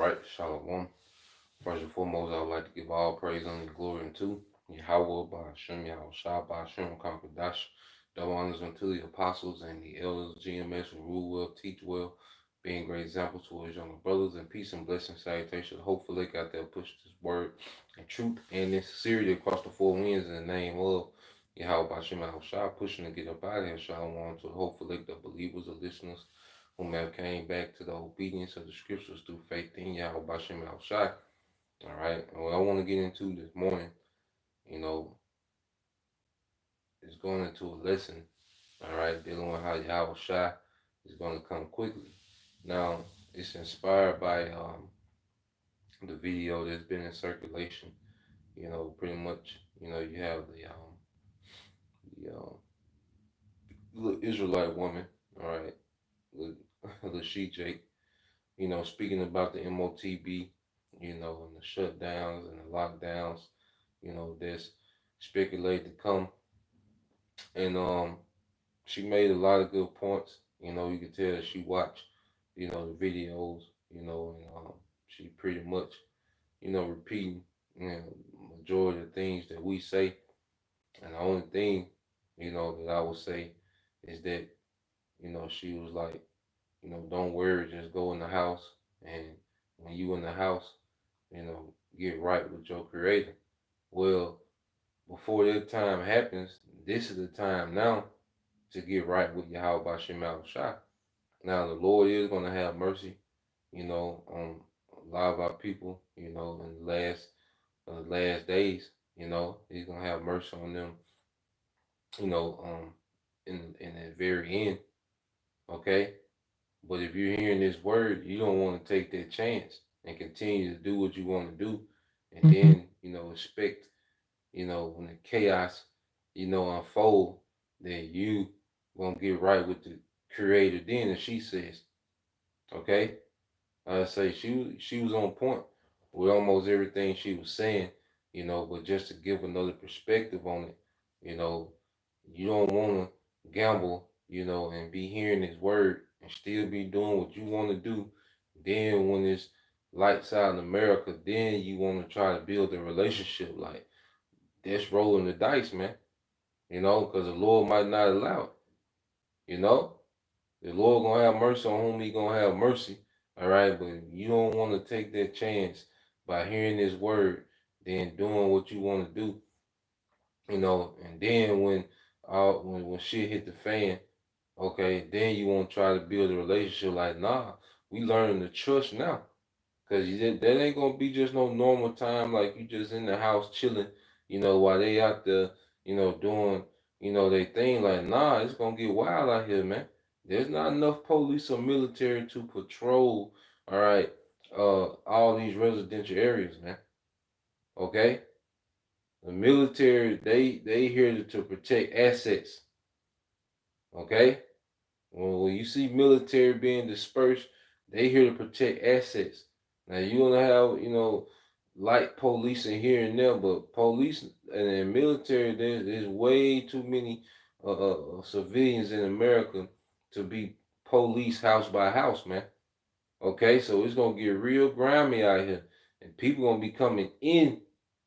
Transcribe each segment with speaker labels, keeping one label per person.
Speaker 1: right, Shalom. First and foremost, I would like to give all praise and glory unto Yahweh, Ba'ashem, Yahweh Shah, Ba'ashem, Kampadash. Double honors unto the apostles and the elders of GMS who rule well, teach well, being great examples to his younger brothers, and peace and blessing, salutation. Hopefully, they got there, push this word and truth and in sincerity across the four winds in the name of Yahweh, Ba'ashem, Yahweh Shah, pushing to get up out of here. Shalom to hopefully the believers, the listeners, whom have came back to the obedience of the scriptures through faith in Yahweh Bashem Al Shai. All right. And what I want to get into this morning, you know, is going into a lesson, all right, dealing with how Yahweh Shai is going to come quickly. Now, it's inspired by the video that's been in circulation. Pretty much, you have the Israelite woman, all right, the she Jake, speaking about the MOTB, and the shutdowns and the lockdowns, that's speculated to come. And she made a lot of good points. You could tell that she watched, the videos, and she pretty much, repeating, majority of things that we say. And the only thing, that I would say is that, she was like, don't worry, just go in the house. And when you in the house, get right with your creator. Well, before that time happens, this is the time now to get right with Yahweh Bashem Al Shai. Now the Lord is gonna have mercy, on a lot of our people, in the last days, He's gonna have mercy on them, you know, um, in the very end, okay? But if you're hearing this word, you don't want to take that chance and continue to do what you want to do, and then expect when the chaos unfold, then you gonna get right with the Creator. Then, as she says, okay, I say she was on point with almost everything she was saying, but just to give another perspective on it, you know, you don't want to gamble, and be hearing His word and still be doing what you want to do. Then when it's lights out in America, then you want to try to build a relationship. Like, that's rolling the dice, man. Because the Lord might not allow it. You know, the Lord gonna have mercy on whom He gonna have mercy. All right, but you don't want to take that chance by hearing His word, then doing what you want to do. And then when shit hit the fan, okay, then you want to try to build a relationship. Like, nah, we learning to trust now. Cause that ain't gonna be just no normal time like you just in the house chilling, while they out there, doing, they thing. Like, nah, it's gonna get wild out here, man. There's not enough police or military to patrol, all right, all these residential areas, man. Okay? The military, they here to protect assets. Okay? When you see military being dispersed, they here to protect assets. Now you gonna have, light police in here and there, but police and in military, there's way too many civilians in America to be police house by house, man. Okay, so it's gonna get real grimy out here, and people gonna be coming in.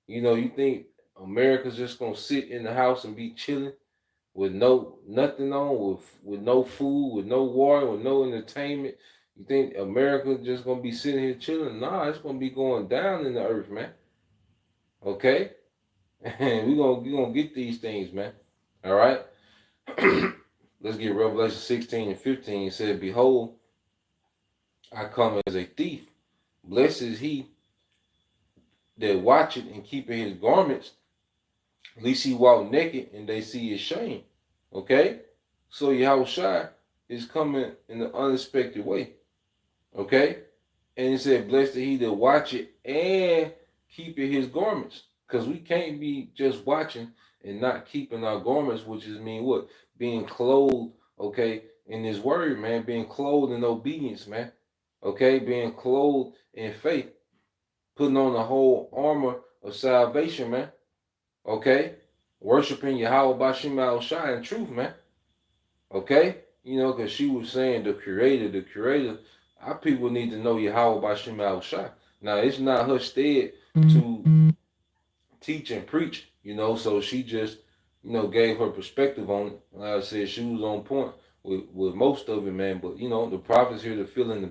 Speaker 1: You think America's just gonna sit in the house and be chilling? With nothing on, with no food, with no water, with no entertainment. You think America just gonna be sitting here chilling? Nah, it's gonna be going down in the earth, man. Okay, and we gonna get these things, man. All right. Let's get Revelation 16 and 15. It said, "Behold, I come as a thief. Blessed is he that watcheth and keepeth his garments, lest he walk naked and they see his shame." Okay? So Yahushua is coming in an unexpected way. Okay? And it said, blessed is he that watch it and keeping his garments. Because we can't be just watching and not keeping our garments, which is mean what? Being clothed, okay, in his word, man. Being clothed in obedience, man. Okay? Being clothed in faith. Putting on the whole armor of salvation, man. Okay? Worshiping Yahweh Bashim Al Shai in truth, man. Okay? Because she was saying the creator, Our people need to know Yahweh Bashim Shai. Now it's not her stead to teach and preach, so she just, gave her perspective on it. Like I said, she was on point with most of it, man. But the prophets here to fill in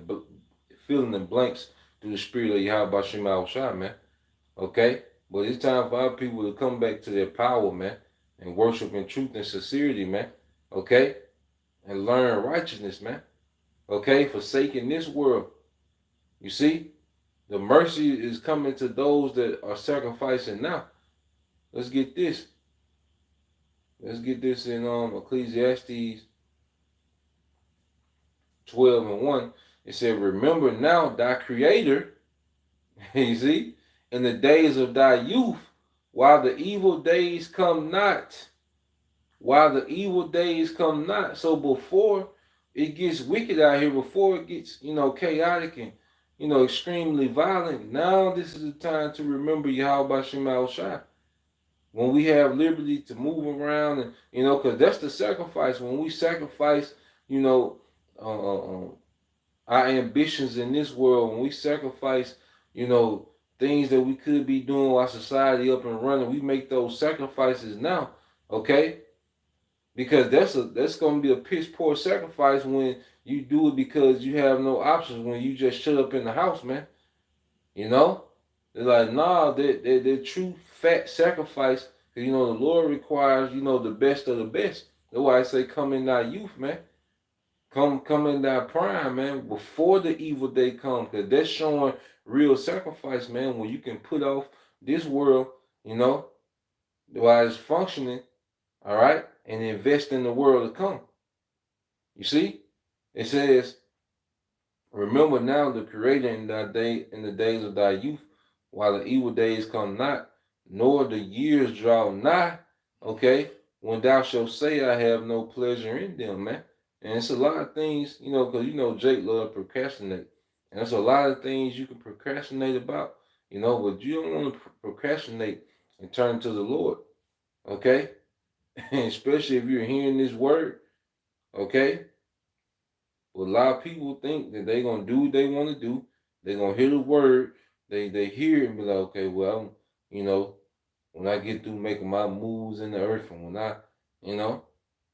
Speaker 1: the blanks through the spirit of Yahweh Bashim Shai, man. Okay? But it's time for our people to come back to their power, man, and worship in truth and sincerity, man. Okay? And learn righteousness, man. Okay? Forsaking this world. You see? The mercy is coming to those that are sacrificing now. Let's get this. Let's get this in Ecclesiastes 12:1. It said, remember now thy creator, you see, in the days of thy youth, while the evil days come not. While the evil days come not. So before it gets wicked out here, before it gets, chaotic and, extremely violent, now this is the time to remember Yahweh Shema Shai. When we have liberty to move around and, because that's the sacrifice. When we sacrifice, our ambitions in this world, when we sacrifice, things that we could be doing while society up and running, we make those sacrifices now, okay? Because that's gonna be a piss poor sacrifice when you do it because you have no options, when you just shut up in the house, man. They're like, nah, they're true fat sacrifice. Cause the Lord requires, the best of the best. That's why I say come in thy youth, man. Come in that prime, man, before the evil day comes, because that's showing real sacrifice, man, when you can put off this world, while it's functioning, all right, and invest in the world to come. You see? It says, remember now the Creator in the days of thy youth, while the evil days come not, nor the years draw nigh, okay, when thou shalt say, I have no pleasure in them, man. And it's a lot of things, because Jake love procrastinate. And there's a lot of things you can procrastinate about, but you don't want to procrastinate and turn to the Lord. Okay? And especially if you're hearing this word, okay? But a lot of people think that they're gonna do what they want to do. They're gonna hear the word, they hear it and be like, okay, well, when I get through making my moves in the earth, and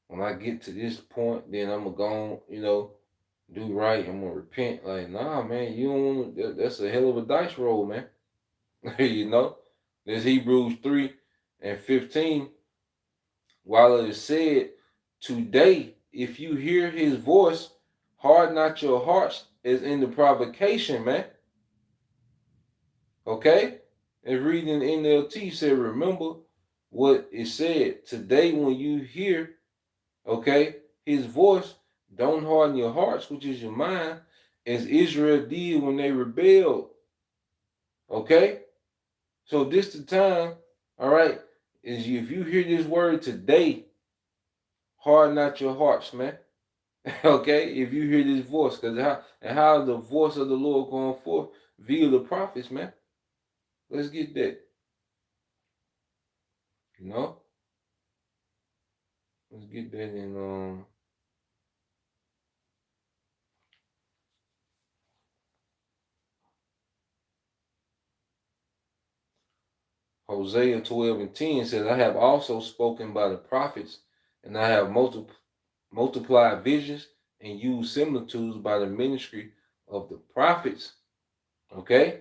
Speaker 1: when I get to this point, then I'm gonna go, do right. I'm gonna repent. Like, nah, man, you don't want to. That's a hell of a dice roll, man. There's Hebrews 3:15. While it is said, today, if you hear his voice, harden not your hearts as in the provocation, man. Okay? And reading NLT said, remember what it said. Today, when you hear, okay, his voice, don't harden your hearts, which is your mind, as Israel did when they rebelled. Okay? So this the time, all right, is if you hear this word today, harden not your hearts, man. Okay? If you hear this voice, because how the voice of the Lord going forth via the prophets, man. Let's get that. Let's get that in Hosea 12:10 says, I have also spoken by the prophets, and I have multiplied visions and used similitudes by the ministry of the prophets. Okay?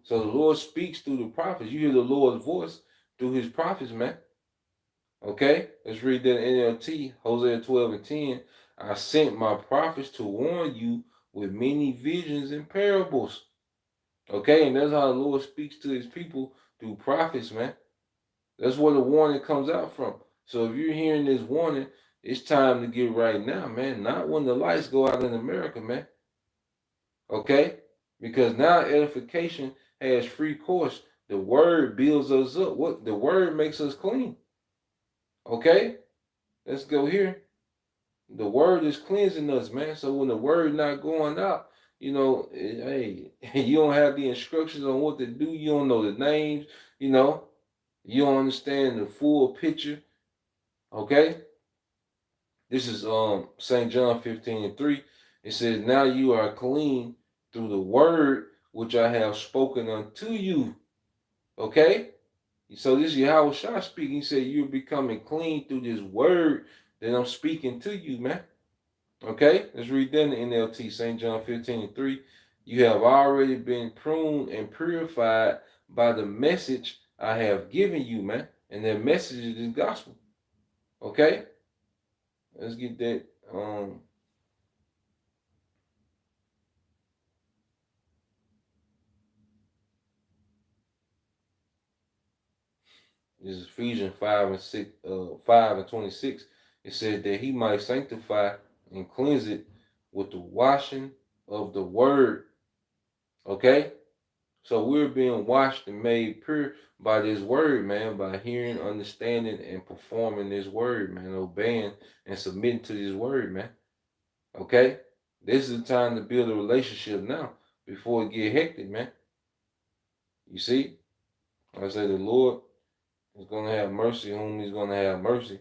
Speaker 1: So the Lord speaks through the prophets. You hear the Lord's voice through his prophets, man. Okay? Let's read that in NLT, Hosea 12:10. I sent my prophets to warn you with many visions and parables. Okay? And that's how the Lord speaks to his people through prophets, man. That's where the warning comes out from. So if you're hearing this warning, it's time to get right now, man. Not when the lights go out in America, man. Okay? Because now edification has free course. The word builds us up. What the word makes us clean. Okay? Let's go here. The word is cleansing us, man. So when the word not going out, hey, you don't have the instructions on what to do. You don't know the names, you don't understand the full picture. Okay? This is St. John 15:3. It says, now you are clean through the word which I have spoken unto you. Okay? So this is Yahweh Shah speaking. He said, you're becoming clean through this word that I'm speaking to you, man. Okay? Let's read that in the NLT, St. John 15:3. You have already been pruned and purified by the message I have given you, man. And that message is the gospel. Okay? Let's get that. This is Ephesians 5:26. It said that he might sanctify and cleanse it with the washing of the word. Okay? So we're being washed and made pure by this word, man, by hearing, understanding, and performing this word, man, obeying and submitting to this word, man. Okay? This is the time to build a relationship now before it get hectic, man. You see? I say the Lord is going to have mercy whom he's going to have mercy.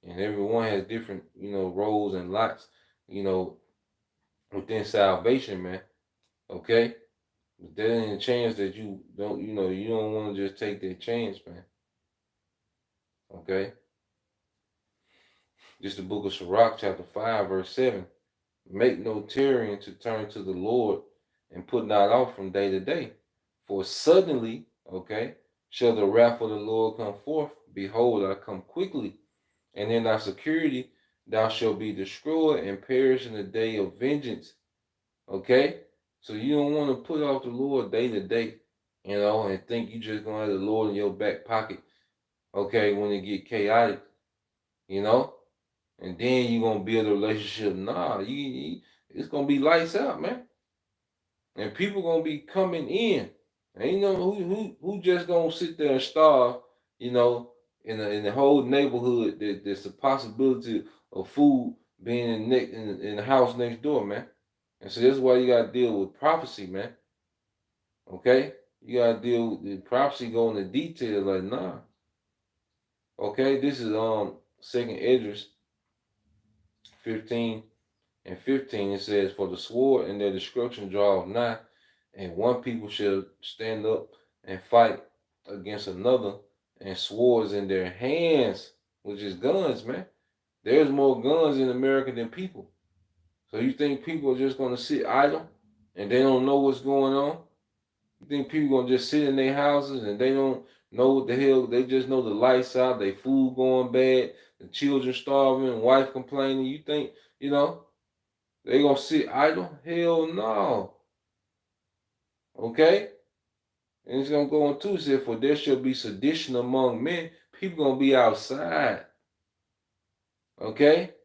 Speaker 1: And everyone has different, roles and lots, within salvation, man. Okay? But there ain't a chance that you don't want to just take that chance, man. Okay? Just the book of Sirach, chapter 5, verse 7. Make no tarrying to turn to the Lord and put not off from day to day. For suddenly, okay, shall the wrath of the Lord come forth. Behold, I come quickly, and in thy security thou shalt be destroyed and perish in the day of vengeance. Okay? So you don't want to put off the Lord day to day, and think you just gonna have the Lord in your back pocket, okay, when it get chaotic, you know? And then you're gonna build a relationship. Nah, it's gonna be lights out, man. And people gonna be coming in. And who just gonna sit there and starve, in the whole neighborhood that there's a possibility of food being in the house next door, man. And so that's why you gotta deal with prophecy, man. Okay? You gotta deal with the prophecy, go into detail, like nah. Okay, this is Second Esdras 15:15. It says, for the sword and their destruction draweth nigh, and one people shall stand up and fight against another, and swords in their hands, which is guns, man. There's more guns in America than people. So you think people are just gonna sit idle and they don't know what's going on? You think people gonna just sit in their houses and they don't know what the hell? They just know the lights out, they food going bad, the children starving, wife complaining. You think they gonna sit idle? Hell no. Okay, and it's gonna go on too. It said, for there shall be sedition among men. People gonna be outside. Okay,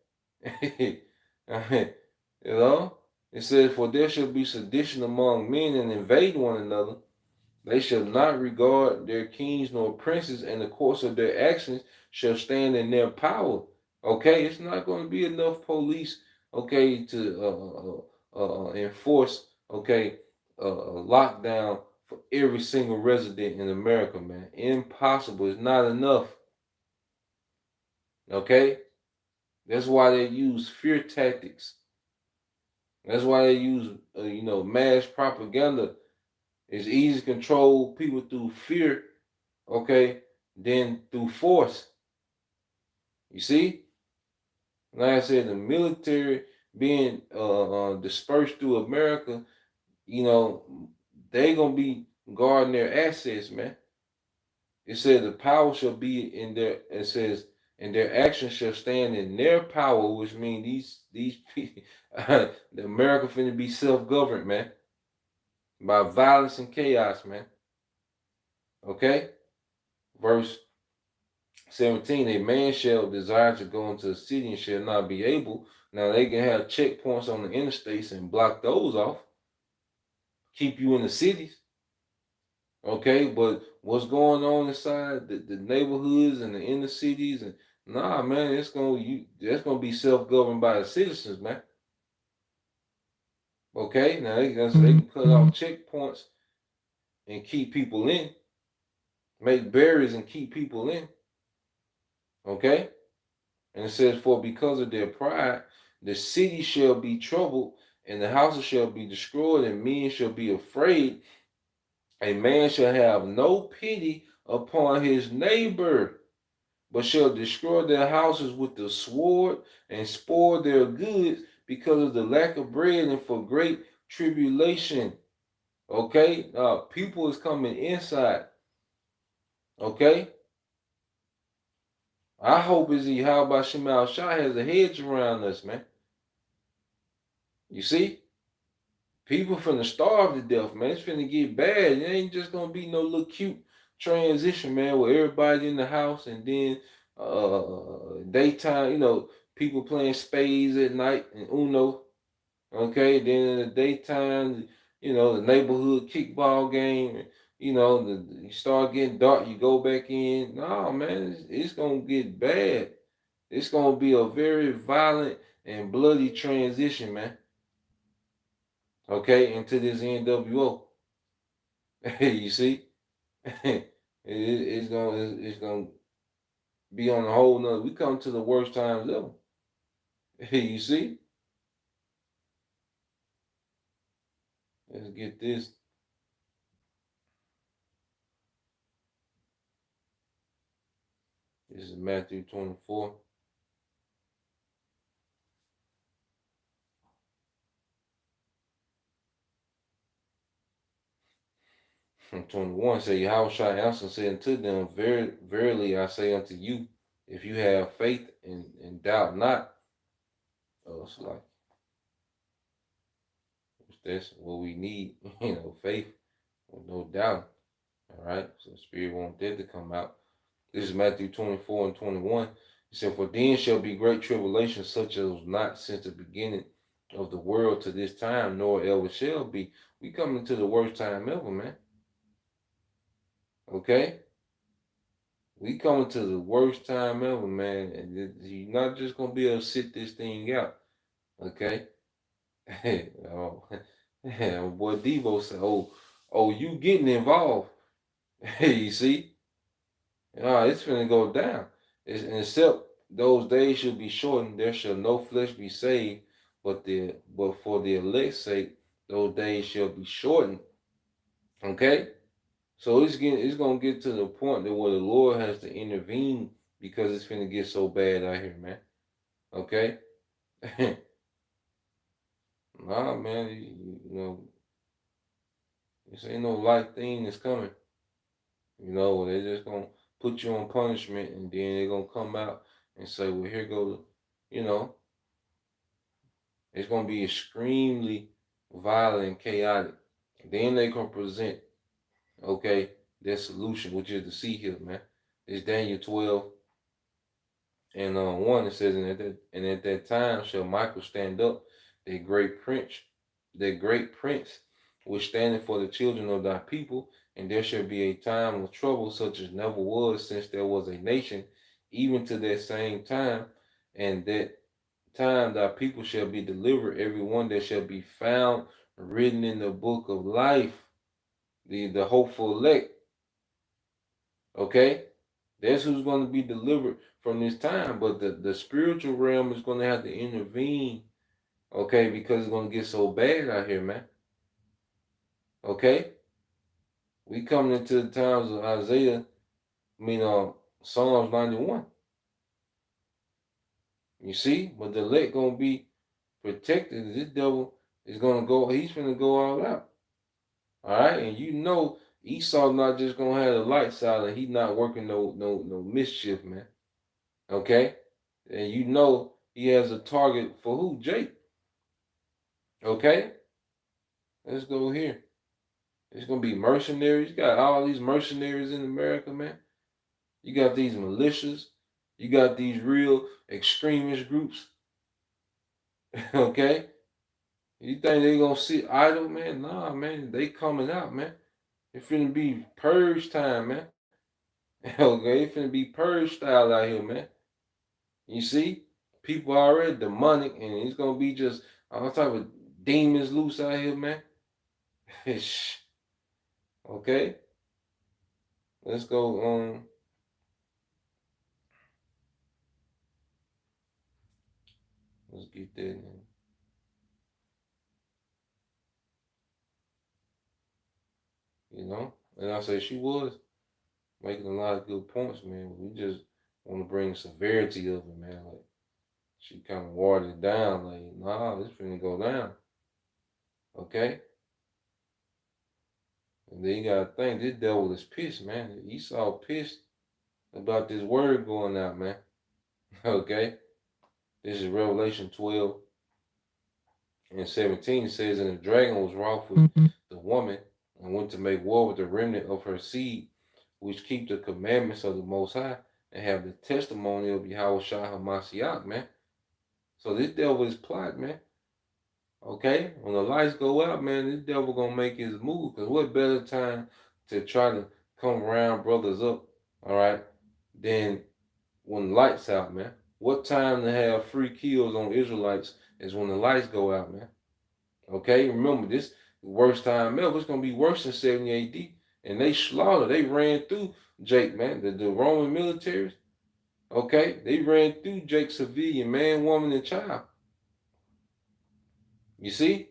Speaker 1: It says, for there shall be sedition among men and invade one another. They shall not regard their kings nor princes, and the course of their actions shall stand in their power. Okay, it's not going to be enough police, okay, to enforce, okay, a lockdown for every single resident in America, man. Impossible. It's not enough. Okay, that's why they use fear tactics. That's why they use, mass propaganda. It's easy to control people through fear, okay, than through force. You see? Like I said, the military being dispersed through America, they gonna be guarding their assets, man. It says the power shall be in their. It says, and their action shall stand in their power, which means these people, the America finna be self-governed, man, by violence and chaos, man. Okay, verse 17, a man shall desire to go into a city and shall not be able. Now they can have checkpoints on the interstates and block those off, keep you in the cities. Okay, but what's going on inside the neighborhoods and the inner cities, and nah, man, that's gonna be self-governed by the citizens, man. Okay, now they can cut off checkpoints and keep people in, make barriers and keep people in. Okay. And it says, for because of their pride, the city shall be troubled, and the houses shall be destroyed, and men shall be afraid. A man shall have no pity upon his neighbor, but shall destroy their houses with the sword and spoil their goods because of the lack of bread and for great tribulation. Okay? People is coming inside. Okay? I hope is he how about Shemal Shah has a hedge around us, man. You see? People finna starve to death, man. It's finna get bad. It ain't just gonna be no little cute transition, man, where everybody in the house and then daytime, people playing spades at night and Uno. Okay, then in the daytime, the neighborhood kickball game, you start getting dark, you go back in. No, man, it's gonna get bad. It's gonna be a very violent and bloody transition, man. Okay, into this NWO. You see, it's gonna be on a whole nother. We come to the worst times ever. You see, let's get this. This is Matthew 24. From 21 say, Yahushua answered and said unto them, verily I say unto you, if you have faith and doubt not, it's like that's what we need, faith with no doubt. All right, so the Spirit want that to come out. This is Matthew 24 and 21. He said, for then shall be great tribulation, such as was not since the beginning of the world to this time, nor ever shall be. We coming to the worst time ever, man. Okay? We coming to the worst time ever, man. And you're not just gonna be able to sit this thing out. Okay? Oh, boy Devo said, oh, you getting involved. You see? It's finna go down. Except those days should be shortened, there shall no flesh be saved, but for the elect's sake, those days shall be shortened. Okay? So it's gonna get to the point that where the Lord has to intervene because it's finna get so bad out here, man. Okay? Nah, man, this ain't no light thing that's coming. They're just gonna put you on punishment and then they're gonna come out and say, well, here goes, you know, it's gonna be extremely violent and chaotic. Then they gonna present, okay, their solution, which is the sea hill, man. It's Daniel 12 and 1. It says, and at that time shall Michael stand up, the great prince, which standeth for the children of thy people, and there shall be a time of trouble such as never was since there was a nation, even to that same time, and that time thy people shall be delivered, every one that shall be found written in the book of life, the hopeful elect. Okay, that's who's going to be delivered from this time. But the spiritual realm is going to have to intervene. Okay, because it's going to get so bad out here, man. Okay, we coming into the times of Isaiah. Psalms 91. You see, but the elect gonna be protected. This devil is gonna go. He's gonna go all out. All right, and Esau not just gonna have the light side, and he's not working no mischief, man. Okay, and he has a target for who? Jake. Okay, let's go here. It's gonna be mercenaries. You got all these mercenaries in America, man. You got these militias. You got these real extremist groups. Okay, you think they gonna sit idle, man? Nah, man, they coming out, man. It finna be purge time, man. Okay, it finna be purge style out here, man. You see, people already demonic, and it's gonna be just all type of demons loose out here, man. Okay, let's go. Let's get that. And I say she was making a lot of good points, man. We just want to bring the severity of it, man. Like she kind of watered it down, like, nah, this finna go down. Okay? And then you gotta think this devil is pissed, man. Esau pissed about this word going out, man. Okay? This is Revelation 12 and 17. It says, and the dragon was wroth with the woman and went to make war with the remnant of her seed, which keep the commandments of the Most High and have the testimony of Yahweh Shah HaMashiach, man. So this devil is plot, man. Okay? When the lights go out, man, this devil gonna make his move. Because what better time to try to come around brothers up, all right, than when the lights out, man. What time to have free kills on Israelites is when the lights go out, man. Okay? Remember, this worst time ever. It's gonna be worse than 70 AD. And they slaughtered, they ran through Jake, man. The Roman militaries, okay? They ran through Jake civilian, man, woman, and child. You see?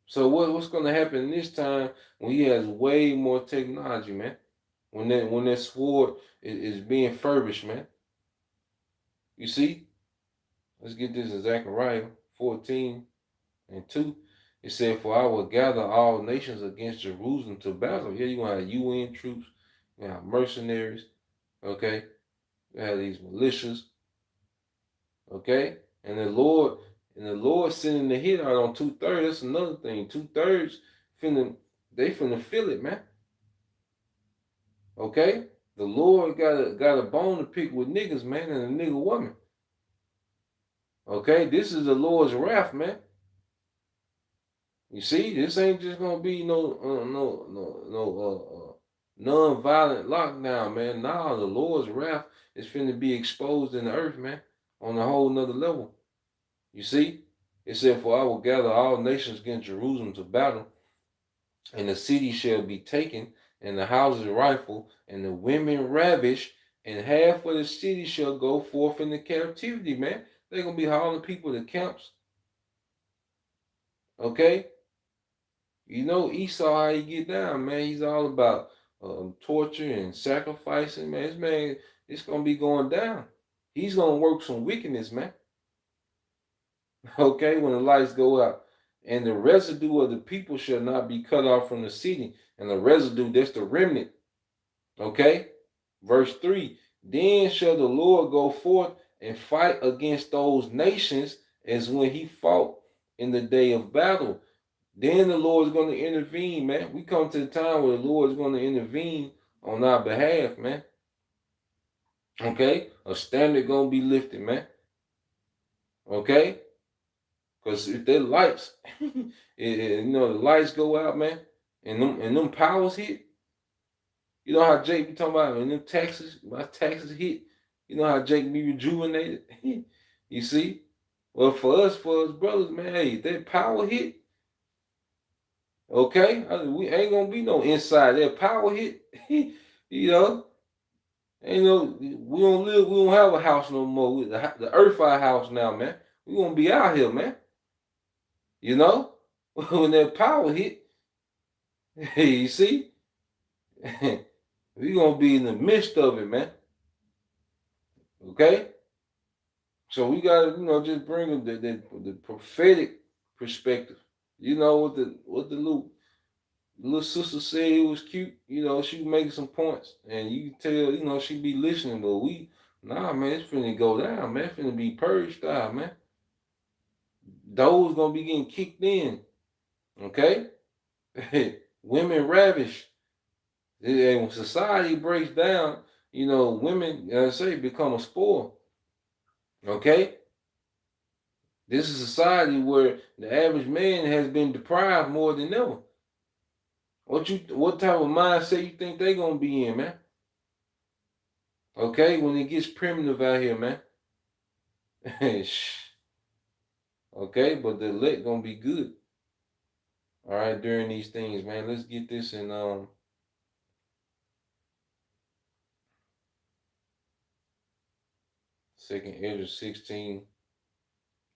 Speaker 1: So what's gonna happen this time when he has way more technology, man? When that sword is being furbished, man. You see? Let's get this in Zechariah 14 and 2. It said, for I will gather all nations against Jerusalem to battle. Here you're gonna have UN troops, you have mercenaries, okay? You have these militias, okay? And the Lord sending the hit out on 2/3. That's another thing. 2/3 finna feel it, man. Okay? The Lord got a bone to pick with niggas, man, and a nigga woman. Okay? This is the Lord's wrath, man. You see, this ain't just gonna be no non-violent lockdown, man. Nah, the Lord's wrath is finna be exposed in the earth, man, on a whole nother level. You see, it said, "For I will gather all nations against Jerusalem to battle, and the city shall be taken, and the houses rifled, and the women ravished, and half of the city shall go forth into captivity." Man, they're gonna be hauling people to camps. Okay. You know Esau, how he get down, man. He's all about torture and sacrificing, man. This man, it's gonna be going down. He's gonna work some wickedness, man. Okay, when the lights go out, and the residue of the people shall not be cut off from the city, and the residue, that's the remnant. Okay, verse 3. Then shall the Lord go forth and fight against those nations as when he fought in the day of battle. Then the Lord is going to intervene, man. We come to the time where the Lord is going to intervene on our behalf, man. Okay? A standard going to be lifted, man. Okay? Because if the lights, the lights go out, man, and them powers hit, you know how Jake be talking about when them taxes, my taxes hit, you know how Jake be rejuvenated? You see? Well, for us brothers, man, hey, that power hit, okay, we ain't gonna be no inside. That power hit, you know. Ain't no, we don't have a house no more. The earth our house now, man. We gonna be out here, man. You know, when that power hit, you see, we gonna be in the midst of it, man. Okay, so we gotta, just bring the prophetic perspective. You know what the little sister said, it was cute. She was making some points, and you can tell, she be listening. But nah, man, it's finna go down, man. It's finna be purged style, man. Those gonna be getting kicked in, okay? Women ravished. And when society breaks down, women, become a spoil, okay? This is a society where the average man has been deprived more than ever. What type of mindset you think they gonna be in, man? Okay, when it gets primitive out here, man. Okay, but the elect gonna be good. All right, during these things, man. Let's get this in Second Ezra 16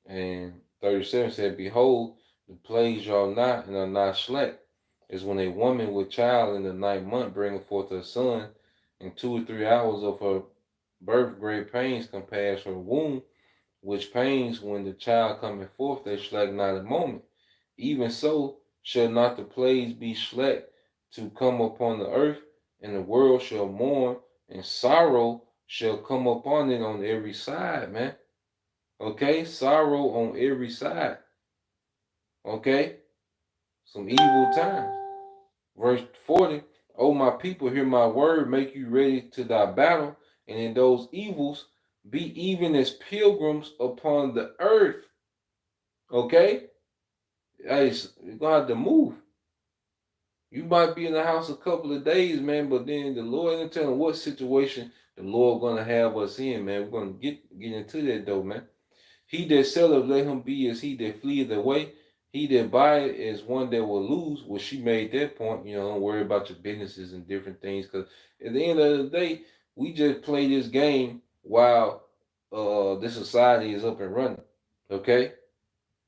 Speaker 1: and 37 said, "Behold, the plagues y'all not and are not slack, is when a woman with child in the 9th month bringeth forth her son, and 2 or 3 hours of her birth great pains compass her womb, which pains when the child cometh forth, they slack not a moment. Even so shall not the plagues be slack to come upon the earth, and the world shall mourn, and sorrow shall come upon it on every side, man. Okay? Sorrow on every side. Okay? Some evil times. Verse 40, O my people, hear my word, make you ready to thy battle, and in those evils be even as pilgrims upon the earth. Okay? Hey, you're going to have to move. You might be in the house a couple of days, man, but then the Lord ain't telling what situation the Lord going to have us in, man. We're going to get into that, though, man. He that selleth, let him be as he that fleeth away. He that buyeth is one that will lose. Well, she made that point. Don't worry about your businesses and different things. Because at the end of the day, we just play this game while the society is up and running. Okay?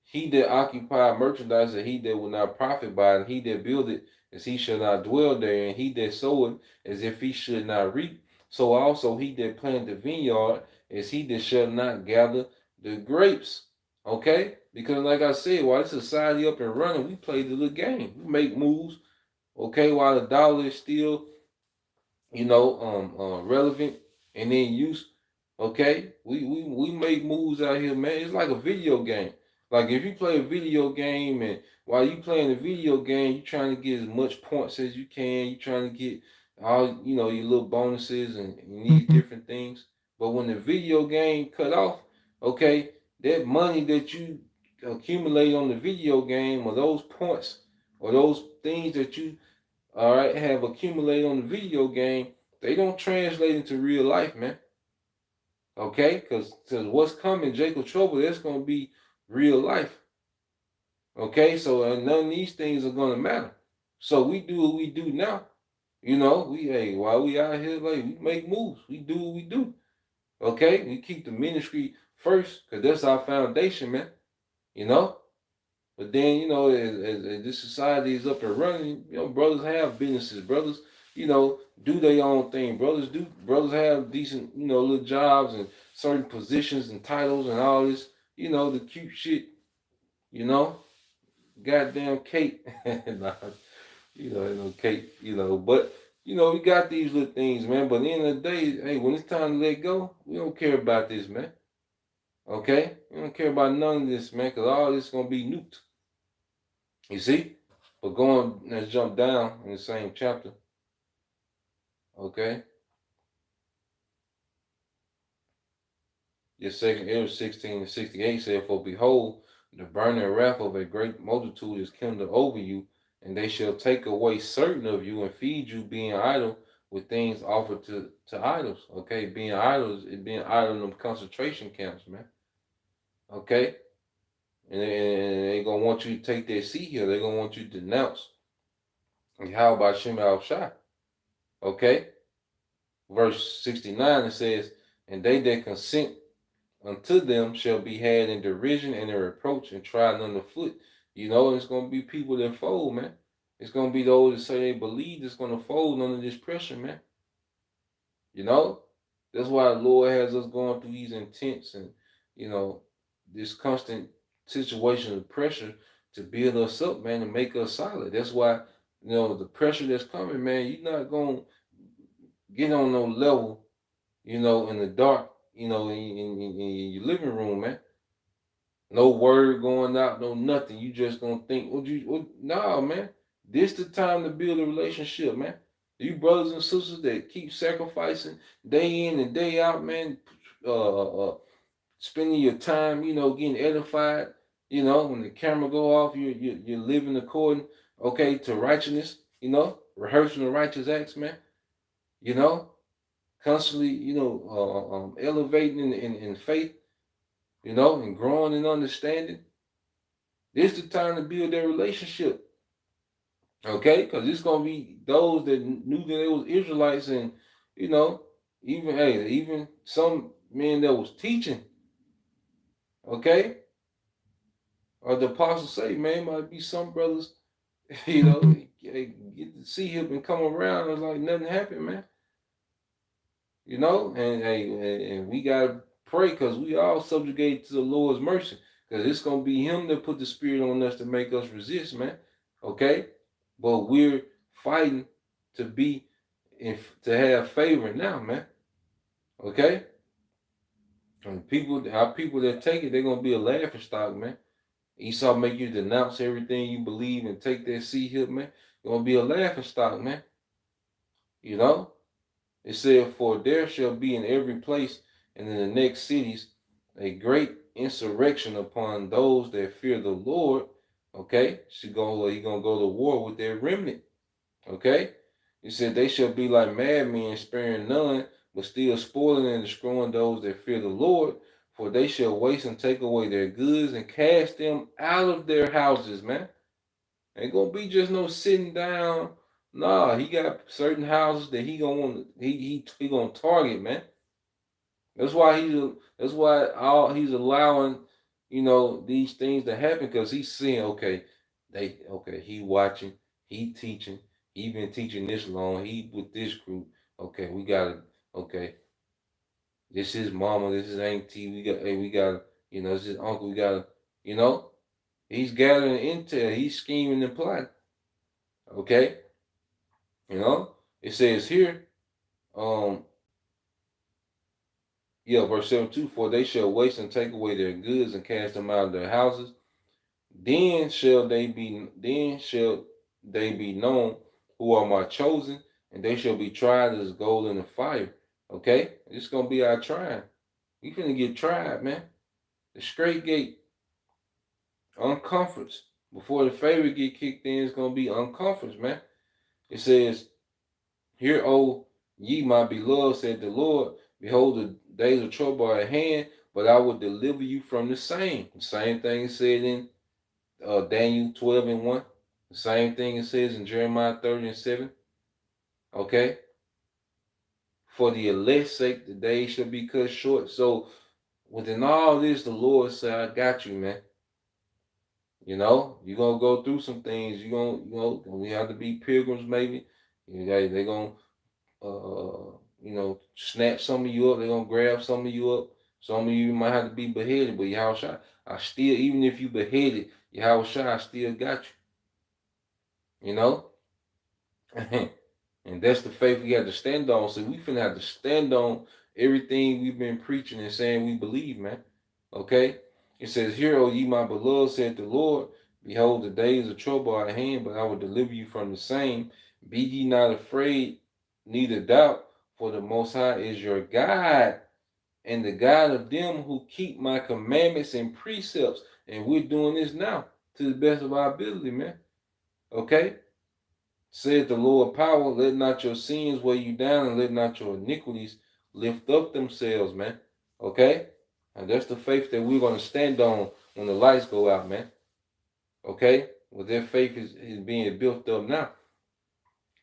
Speaker 1: He that occupy merchandise, and he that will not profit by it, and he that buildeth as he shall not dwell there, and he that soweth as if he should not reap. So also he that planteth the vineyard as he that shall not gather the grapes. Okay? Because like I said, while this society up and running, we play the little game. We make moves. Okay, while the dollar is still, relevant and in use. Okay, we make moves out here, man. It's like a video game. Like if you play a video game, and while you playing the video game, you trying to get as much points as you can. You trying to get all your little bonuses, and you need different things. But when the video game cut off, okay, that money that you accumulate on the video game, or those points, or those things that you all right have accumulated on the video game, they don't translate into real life, man. Okay, because what's coming, Jacob Trouble, that's gonna be real life. Okay, so none of these things are gonna matter. So we do what we do now. While we out here, like, we make moves. We do what we do. Okay, we keep the ministry first, because that's our foundation, man. But then, as this society is up and running, brothers have businesses. Brothers, do their own thing. Brothers have decent, little jobs and certain positions and titles and all this, the cute shit, you know, goddamn Kate. Nah, no Kate, but we got these little things, man. But at the end of the day, hey, when it's time to let go, we don't care about this, man. Okay? We don't care about none of this, man, because all this is gonna be nuked. You see? But let's jump down in the same chapter. Okay? Your second Ezra 16:68 said, For behold, the burning wrath of a great multitude is kindled over you, and they shall take away certain of you and feed you, being idle with things offered to idols. Okay? Being idle is being idle in them concentration camps, man. Okay? And they're going to want you to take their seat here. They're going to want you to denounce. And how about Shem Al-Shai? Okay? Verse 69, it says, And they that consent unto them shall be had in derision and in reproach and tried underfoot. It's going to be people that fold, man. It's going to be those that say they believe that's going to fold under this pressure, man. That's why the Lord has us going through these intense and, this constant situation of pressure to build us up, man, and make us solid. That's why, the pressure that's coming, man, you're not going to get on no level, in the dark, in your living room, man. No word going out, no nothing. You just gonna think, nah, man. This the time to build a relationship, man. You brothers and sisters that keep sacrificing day in and day out, man, spending your time, getting edified, when the camera go off, you're living according, okay, to righteousness, rehearsing the righteous acts, man, constantly, elevating in faith, and growing in understanding. This is the time to build their relationship. Okay? Because it's going to be those that knew that they was Israelites, and, even some men that was teaching. Okay? Or the apostles say, man, might be some brothers, get to see him and come around and like nothing happened, man. You know, and we gotta pray because we all subjugate to the Lord's mercy. Because it's gonna be him that put the spirit on us to make us resist, man. Okay? But we're fighting to be to have favor now, man. Okay? And our people that take it, they're gonna be a laughing stock, man. Esau make you denounce everything you believe and take that seat here, man. You're gonna be a laughing stock, man. You know? It said, for there shall be in every place and in the next cities a great insurrection upon those that fear the Lord. Okay? He gonna go to war with their remnant. Okay? He said they shall be like madmen, sparing none, but still spoiling and destroying those that fear the Lord. For they shall waste and take away their goods and cast them out of their houses, man. Ain't gonna be just no sitting down. Nah, he got certain houses that he gonna want. He gonna target, man. That's why all he's allowing, these things to happen because he's seeing, he watching, he teaching, he been teaching this long, he with this group. Okay, we gotta, okay, this is mama, this is auntie, we gotta, this is uncle, we gotta, you know, he's gathering intel, he's scheming and plotting. Okay, it says here, verse 7:2, for they shall waste and take away their goods and cast them out of their houses. Then shall they be known who are my chosen, and they shall be tried as gold in the fire. Okay? It's gonna be our trying. We finna get tried, man. The straight gate, uncomforts. Before the favor get kicked in, it's gonna be uncomforts, man. It says, hear, O ye my beloved, said the Lord, behold, the days of trouble are at hand, but I will deliver you from the same. The same thing said in Daniel 12:1. The same thing it says in Jeremiah 30:7. Okay? For the elect's sake, the days shall be cut short. So within all this, the Lord said, I got you, man. You're gonna go through some things. We have to be pilgrims, maybe. They're gonna snatch some of you up. They're gonna grab some of you up. Some of you might have to be beheaded, but Yahushua, I still, even if you beheaded, Yahushua, I still got you. And that's the faith we have to stand on. So we finna have to stand on everything we've been preaching and saying we believe, man. Okay? It says, hear, O ye my beloved, said the Lord, behold, the days of trouble are at hand, but I will deliver you from the same. Be ye not afraid, neither doubt, for the Most High is your guide, and the guide of them who keep my commandments and precepts. And we're doing this now to the best of our ability, man. Okay? Said the Lord power, let not your sins weigh you down, and let not your iniquities lift up themselves, man. Okay? And that's the faith that we're going to stand on when the lights go out, man. Okay? Well, their faith is being built up now.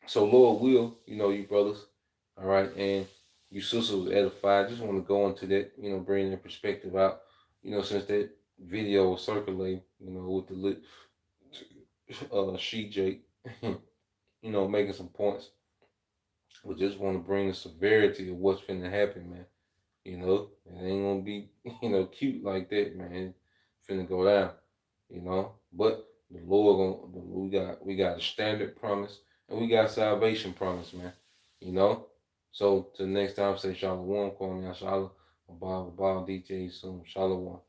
Speaker 1: So Lord will, you brothers, all right, and you sisters was edified. I just want to go into that, bring that perspective out, since that video was circulating, with the She Jake, making some points. We just want to bring the severity of what's finna happen, man. It ain't gonna be, cute like that, man. It's finna go down, But the Lord we got a standard promise and we got salvation promise, man. So till next time, say Shalom, call me Shalom, Abba, DJ soon. Shalom.